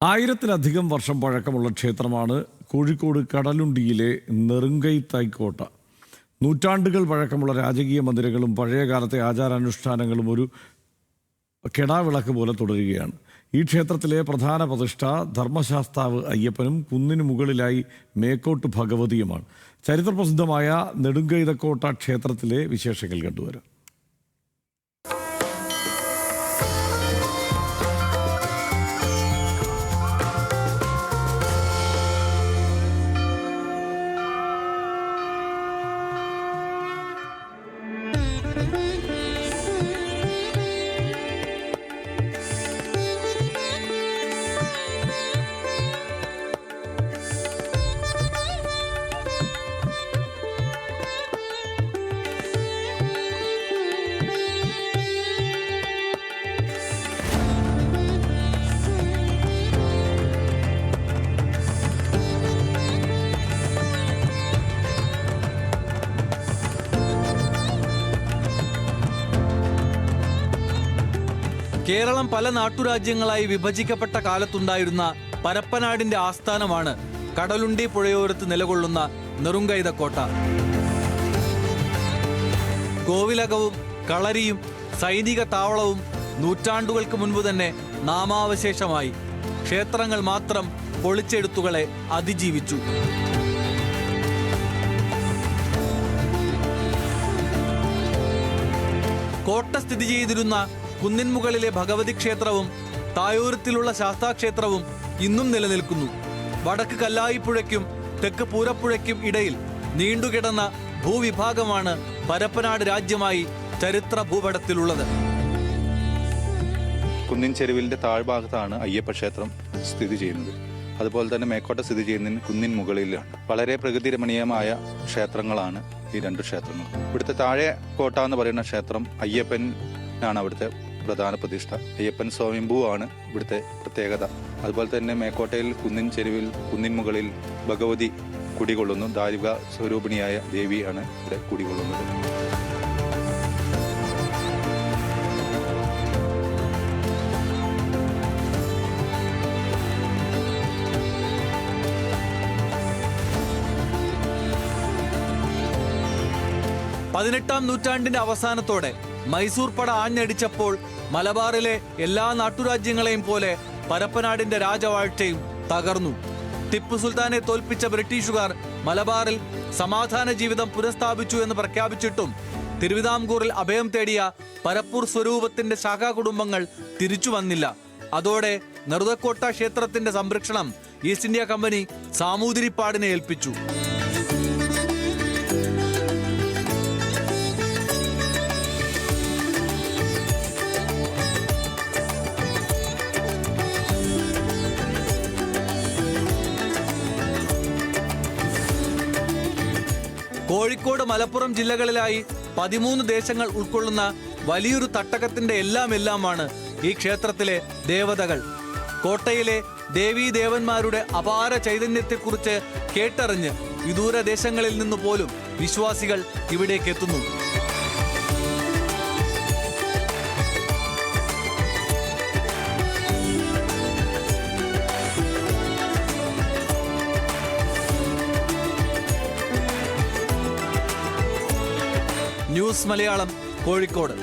ആയിരത്തിലധികം വർഷം പഴക്കമുള്ള ക്ഷേത്രമാണ് കോഴിക്കോട് കടലുണ്ടിയിലെ നെറുങ്കൈത്തായ്ക്കോട്ട. നൂറ്റാണ്ടുകൾ പഴക്കമുള്ള രാജകീയ മന്ദിരങ്ങളും പഴയകാലത്തെ ആചാരാനുഷ്ഠാനങ്ങളും ഒരു കെടാവിളക്ക് പോലെ തുടരുകയാണ്. ഈ ക്ഷേത്രത്തിലെ പ്രധാന പ്രതിഷ്ഠ ധർമ്മശാസ്താവ് അയ്യപ്പനും കുന്നിനു മുകളിലായി മേക്കോട്ട് ഭഗവതിയുമാണ്. ചരിത്രപ്രസിദ്ധമായ നെടുങ്കൈതക്കോട്ട ക്ഷേത്രത്തിലെ വിശേഷങ്ങൾ കണ്ടുവരാം. കേരളം പല നാട്ടുരാജ്യങ്ങളായി വിഭജിക്കപ്പെട്ട കാലത്തുണ്ടായിരുന്ന പരപ്പനാടിന്റെ ആസ്ഥാനമാണ് കടലുണ്ടി പുഴയോരത്ത് നിലകൊള്ളുന്ന നെറുങ്കൈതക്കോട്ട. കോവിലകവും കളരിയും സൈനിക താവളവും നൂറ്റാണ്ടുകൾക്ക് മുൻപ് തന്നെ നാമാവശേഷമായി. ക്ഷേത്രങ്ങൾ മാത്രം പൊളിച്ചെഴുത്തുകളെ അതിജീവിച്ചു. കോട്ട സ്ഥിതി ചെയ്തിരുന്ന കുന്നിൻ മുകളിലെ ഭഗവതി ക്ഷേത്രവും തായൂരത്തിലുള്ള ശാസ്താക്ഷേത്രവും ഇന്നും നിലനിൽക്കുന്നു. വടക്ക് കല്ലായിപ്പുഴയ്ക്കും തെക്ക് പൂരപ്പുഴയ്ക്കും ഇടയിൽ നീണ്ടുകിടന്ന ഭൂവിഭാഗമാണ് പരപ്പനാട് രാജ്യമായി ചരിത്ര ഭൂപടത്തിലുള്ളത്. കുന്നിൻ ചെരുവിലിന്റെ താഴ്ഭാഗത്താണ് അയ്യപ്പ ക്ഷേത്രം സ്ഥിതി ചെയ്യുന്നത്. അതുപോലെ തന്നെ മേക്കോട്ട സ്ഥിതി ചെയ്യുന്നതിന് കുന്നിൻ മുകളിലാണ്. വളരെ പ്രകൃതി രമണീയമായ ക്ഷേത്രങ്ങളാണ് ഈ രണ്ട് ക്ഷേത്രങ്ങൾ. ഇവിടുത്തെ താഴെ കോട്ട എന്ന് പറയുന്ന ക്ഷേത്രം അയ്യപ്പനാണ് അവിടുത്തെ പ്രധാന പ്രതിഷ്ഠ. അയ്യപ്പൻ സ്വയംഭൂവാണ് ഇവിടുത്തെ പ്രത്യേകത. അതുപോലെ തന്നെ മേക്കോട്ടയിൽ കുന്നിൻ ചെരുവിൽ കുന്നിൻ മുകളിൽ ഭഗവതി കുടികൊള്ളുന്നു. ദാരിക സ്വരൂപിണിയായ ദേവിയാണ് ഇവിടെ കുടികൊള്ളുന്നത്. പതിനെട്ടാം നൂറ്റാണ്ടിന്റെ അവസാനത്തോടെ മൈസൂർ പട ആഞ്ഞടിച്ചപ്പോൾ മലബാറിലെ എല്ലാ നാട്ടുരാജ്യങ്ങളെയും പോലെ പരപ്പനാടിന്റെ രാജവാഴ്ചയും തകർന്നു. ടിപ്പു സുൽത്താനെ തോൽപ്പിച്ച ബ്രിട്ടീഷുകാർ മലബാറിൽ സമാധാന ജീവിതം പുനഃസ്ഥാപിച്ചു എന്ന് പ്രഖ്യാപിച്ചിട്ടും തിരുവിതാംകൂറിൽ അഭയം തേടിയ പരപ്പൂർ സ്വരൂപത്തിന്റെ ശാഖാകുടുംബങ്ങൾ തിരിച്ചു വന്നില്ല. അതോടെ നെറുങ്കൈതക്കോട്ട ക്ഷേത്രത്തിന്റെ സംരക്ഷണം ഈസ്റ്റ് ഇന്ത്യ കമ്പനി സാമൂതിരിപ്പാടിനെ ഏൽപ്പിച്ചു. കോഴിക്കോട് മലപ്പുറം ജില്ലകളിലായി 13 ദേശങ്ങൾ ഉൾക്കൊള്ളുന്ന വലിയൊരു തട്ടകത്തിന്റെ എല്ലാമാണ് ഈ ക്ഷേത്രത്തിലെ ദേവതകൾ. കോട്ടയിലെ ദേവീദേവന്മാരുടെ അപാര ചൈതന്യത്തെക്കുറിച്ച് കേട്ടറിഞ്ഞ് വിദൂര ദേശങ്ങളിൽ നിന്ന് പോലും വിശ്വാസികൾ ഇവിടേക്ക് എത്തുന്നു. ന്യൂസ് മലയാളം, കോഴിക്കോട്.